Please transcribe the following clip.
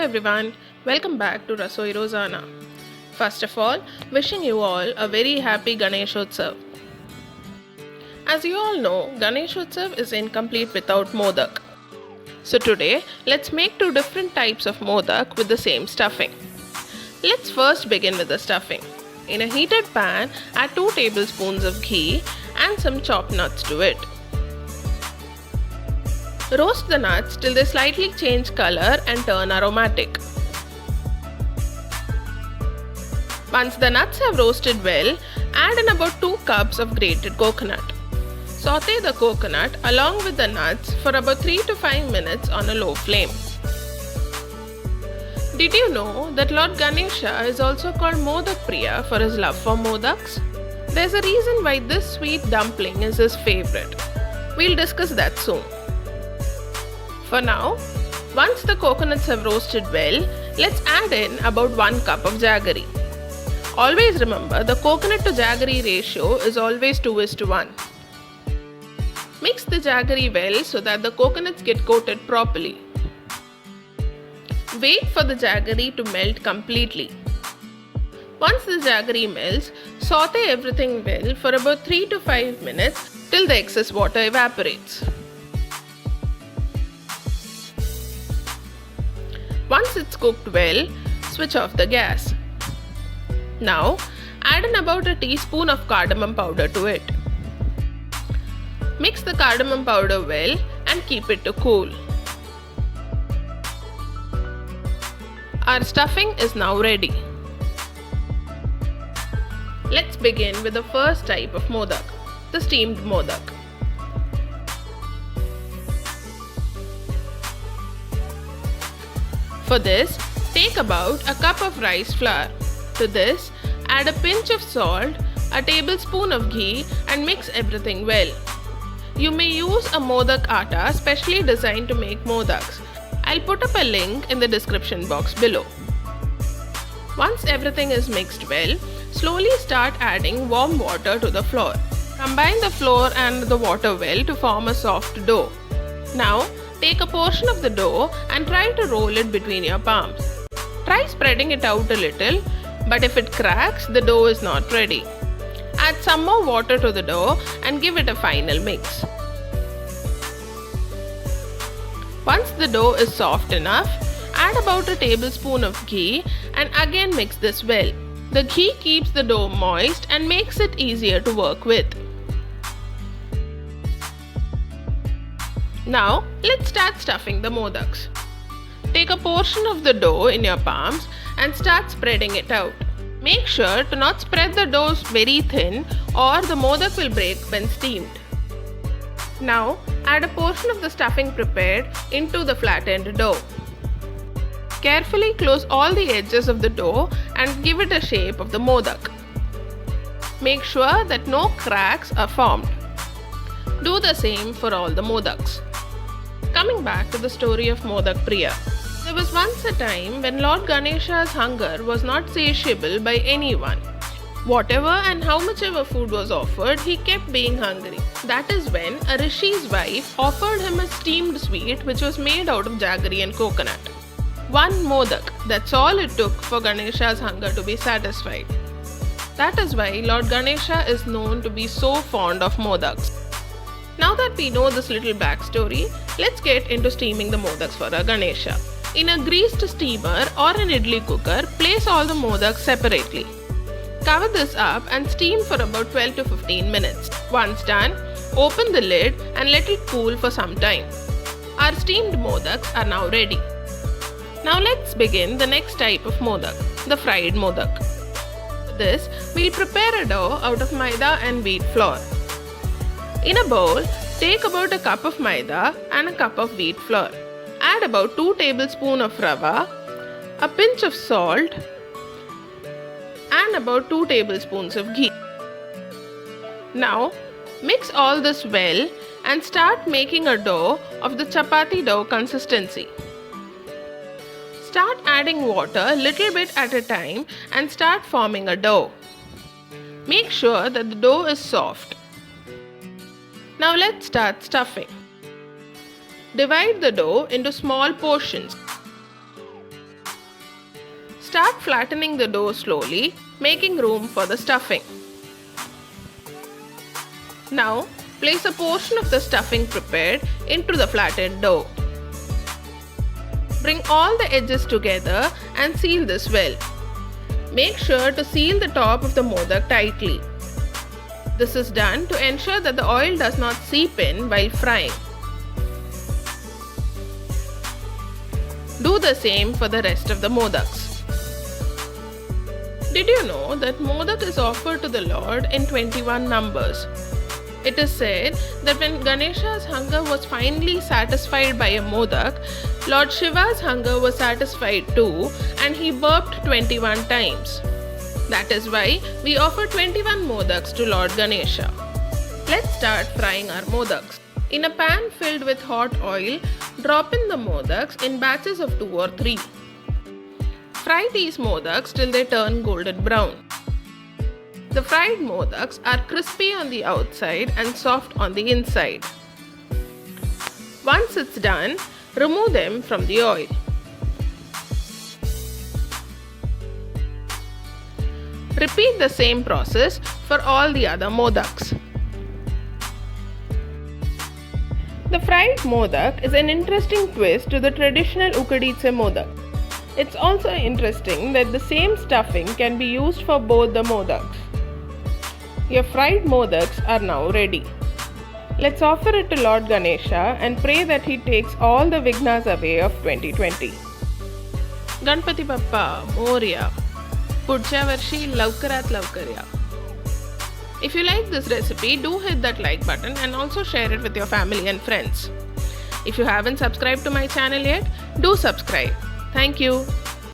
everyone, welcome back to Rasoi Rozana. First of all, wishing you all a very happy Ganeshotsav. As you all know, Ganeshotsav is incomplete without modak. So today, let's make two different types of modak with the same stuffing. Let's first begin with the stuffing. In a heated pan, add 2 tablespoons of ghee and some chopped nuts to it. Roast the nuts till they slightly change color and turn aromatic. Once the nuts have roasted well, add in about 2 cups of grated coconut. Saute the coconut along with the nuts for about 3 to 5 minutes on a low flame. Did you know that Lord Ganesha is also called Modak Priya for his love for modaks? There's a reason why this sweet dumpling is his favorite. We'll discuss that soon. For now, once the coconuts have roasted well, let's add in about 1 cup of jaggery. Always remember, the coconut to jaggery ratio is always 2:1. Mix the jaggery well so that the coconuts get coated properly. Wait for the jaggery to melt completely. Once the jaggery melts, saute everything well for about 3 to 5 minutes till the excess water evaporates. Once it's cooked well, switch off the gas. Now, add in about a teaspoon of cardamom powder to it. Mix the cardamom powder well and keep it to cool. Our stuffing is now ready. Let's begin with the first type of modak, the steamed modak. For this, take about a cup of rice flour. To this, add a pinch of salt, a tablespoon of ghee and mix everything well. You may use a modak atta specially designed to make modaks. I'll put up a link in the description box below. Once everything is mixed well, slowly start adding warm water to the flour. Combine the flour and the water well to form a soft dough. Now, take a portion of the dough and try to roll it between your palms. Try spreading it out a little, but if it cracks, the dough is not ready. Add some more water to the dough and give it a final mix. Once the dough is soft enough, add about a tablespoon of ghee and again mix this well. The ghee keeps the dough moist and makes it easier to work with. Now, let's start stuffing the modaks. Take a portion of the dough in your palms and start spreading it out. Make sure to not spread the dough very thin or the modak will break when steamed. Now, add a portion of the stuffing prepared into the flattened dough. Carefully close all the edges of the dough and give it a shape of the modak. Make sure that no cracks are formed. Do the same for all the modaks. Coming back to the story of Modak Priya. There was once a time when Lord Ganesha's hunger was not satiable by anyone. Whatever and how much ever food was offered, he kept being hungry. That is when a rishi's wife offered him a steamed sweet which was made out of jaggery and coconut. 1 modak, that's all it took for Ganesha's hunger to be satisfied. That is why Lord Ganesha is known to be so fond of modaks. Now that we know this little backstory, let's get into steaming the modaks for our Ganesha. In a greased steamer or an idli cooker, place all the modaks separately. Cover this up and steam for about 12 to 15 minutes. Once done, open the lid and let it cool for some time. Our steamed modaks are now ready. Now let's begin the next type of modak, the fried modak. For this, we'll prepare a dough out of maida and wheat flour. In a bowl, take about a cup of maida and a cup of wheat flour. Add about 2 tablespoons of rava, a pinch of salt and about 2 tablespoons of ghee. Now, mix all this well and start making a dough of the chapati dough consistency. Start adding water little bit at a time and start forming a dough. Make sure that the dough is soft. Now let's start stuffing. Divide the dough into small portions. Start flattening the dough slowly, making room for the stuffing. Now, place a portion of the stuffing prepared into the flattened dough. Bring all the edges together and seal this well. Make sure to seal the top of the modak tightly. This is done to ensure that the oil does not seep in while frying. Do the same for the rest of the modaks. Did you know that modak is offered to the Lord in 21 numbers? It is said that when Ganesha's hunger was finally satisfied by a modak, Lord Shiva's hunger was satisfied too, and he burped 21 times. That is why we offer 21 modaks to Lord Ganesha. Let's start frying our modaks. In a pan filled with hot oil, drop in the modaks in batches of 2 or 3. Fry these modaks till they turn golden brown. The fried modaks are crispy on the outside and soft on the inside. Once it's done, remove them from the oil. Repeat the same process for all the other modaks. The fried modak is an interesting twist to the traditional ukaditse modak. It's also interesting that the same stuffing can be used for both the modaks. Your fried modaks are now ready. Let's offer it to Lord Ganesha and pray that he takes all the vignas away of 2020. Ganpati Bappa Moria. Pudcha Varshi Lavkarat Lavkarya. If you like this recipe, do hit that like button and also share it with your family and friends. If you haven't subscribed to my channel yet, do subscribe. Thank you.